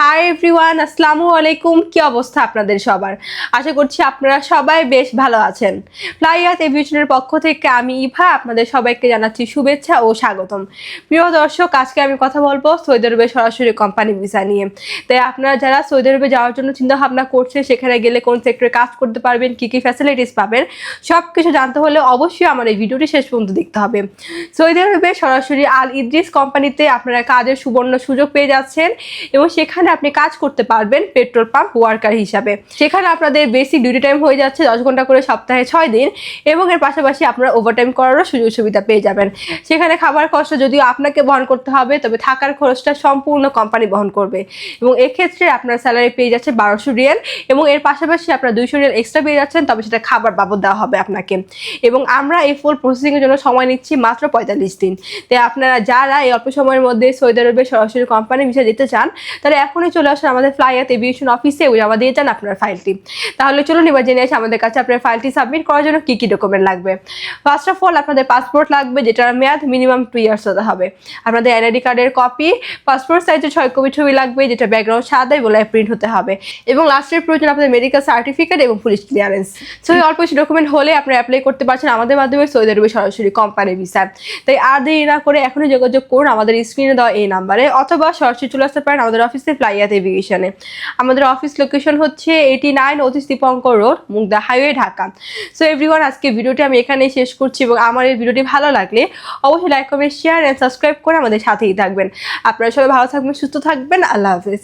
Hi everyone, আসসালামু আলাইকুম। কি অবস্থা আপনাদের সবার? আশা করছি আপনারা সবাই বেশ ভালো আছেন। ফ্লাইয়াত এভিয়েশনের পক্ষ থেকে আমি ইভা আপনাদের সবাইকে জানাচ্ছি শুভেচ্ছা ও স্বাগতম। প্রিয় দর্শক, আজকে আমি কথা বলবো সৌদি আরবের সরাসরি কোম্পানি ভিসা নিয়ে। তাই আপনারা যারা সৌদি আরবে যাওয়ার জন্য চিন্তা ভাবনা করছেন, সেখানে গেলে কোন সেক্টরে কাজ করতে পারবেন, কি কি ফ্যাসিলিটিস পাবেন, সব কিছু জানতে হলে অবশ্যই আমার এই ভিডিওটি শেষ পর্যন্ত দেখতে হবে। সৌদি আরবে সরাসরি আল ইদ্রিস কোম্পানিতে আপনারা কাজের সুবর্ণ সুযোগ পেয়ে যাচ্ছেন এবং সেখানে আপনি কাজ করতে পারবেন পেট্রোল পাম্প ওয়ার্কার হিসাবে। সেখানে আপনাদের বেসিক ডিউটি টাইম হয়ে যাচ্ছে 10 ঘন্টা করে সপ্তাহে 6 দিন এবং এর পাশাপাশি আপনারা ওভারটাইম করারও সুযোগ সুবিধা পেয়ে যাবেন। সেখানে খাবার খরচ যদিও আপনাকে বহন করতে হবে, তবে থাকার খরচটা সম্পূর্ণ কোম্পানি বহন করবে এবং এক্ষেত্রে আপনার স্যালারি পেয়ে যাচ্ছে 1200 রিয়াল এবং এর পাশাপাশি আপনারা 200 রিয়াল এক্সট্রা পেয়ে যাচ্ছেন, তবে সেটা খাবার বাবদ দেওয়া হবে আপনাকে। এবং আমরা এই ফুল প্রসেসিংয়ের জন্য সময় নিচ্ছি মাত্র 45 দিন। তাই আপনারা যারা এই অল্প সময়ের মধ্যে সৌদি আরবে সরাসরি কোম্পানি ভিসা দিতে চান, তাহলে এখনই চলে আসুন আমাদের ফ্লাইয়াত এভিয়েশন অফিসে জমা দিয়ে যান আপনার ফাইলটি। তাহলে চলুন এবার জেনে আসি আমাদের কাছে আপনার ফাইলটি সাবমিট করার জন্য কি কি ডকুমেন্ট লাগবে। ফার্স্ট অফ অল আপনাদের পাসপোর্ট লাগবে, যেটার মেয়াদ মিনিমাম 2 ইয়ার্স হতে হবে। আপনাদের এনআইডি কার্ডের কপি, পাসপোর্ট সাইজের 6 কপি ছবি লাগবে, যেটা ব্যাকগ্রাউন্ড সাদা এবং লাইভ প্রিন্ট হতে হবে। এবং লাস্টের প্রয়োজন আপনাদের মেডিকেল সার্টিফিকেট এবং পুলিশ ক্লিয়ারেন্স। সো এই অল্প কিছু ডকুমেন্ট হলে আপনারা অ্যাপ্লাই করতে পারছেন আমাদের মাধ্যমে সৌদি আরবে সরাসরি কোম্পানি ভিসা। তাই আর দেরি না করে এখনই যোগাযোগ করুন আমাদের স্ক্রিনে দেওয়া এই নাম্বারে, অথবা সরাসরি চলে আসতে পারেন আমাদের অফিসে ফ্লাইয়াত এভিয়েশনে। আমাদের অফিস লোকেশন হচ্ছে 89 Atish Dipankar road, Mugda highway, Dhaka. So everyone, আজকে ভিডিওটি আমি এখানেই শেষ করছি এবং আমার এই ভিডিওটি ভালো লাগলে অবশ্যই like, comment, share and subscribe করে আমাদের সাথেই থাকবেন। আপনারা সবাই ভালো থাকবেন, সুস্থ থাকবেন। আল্লাহ হাফেজ।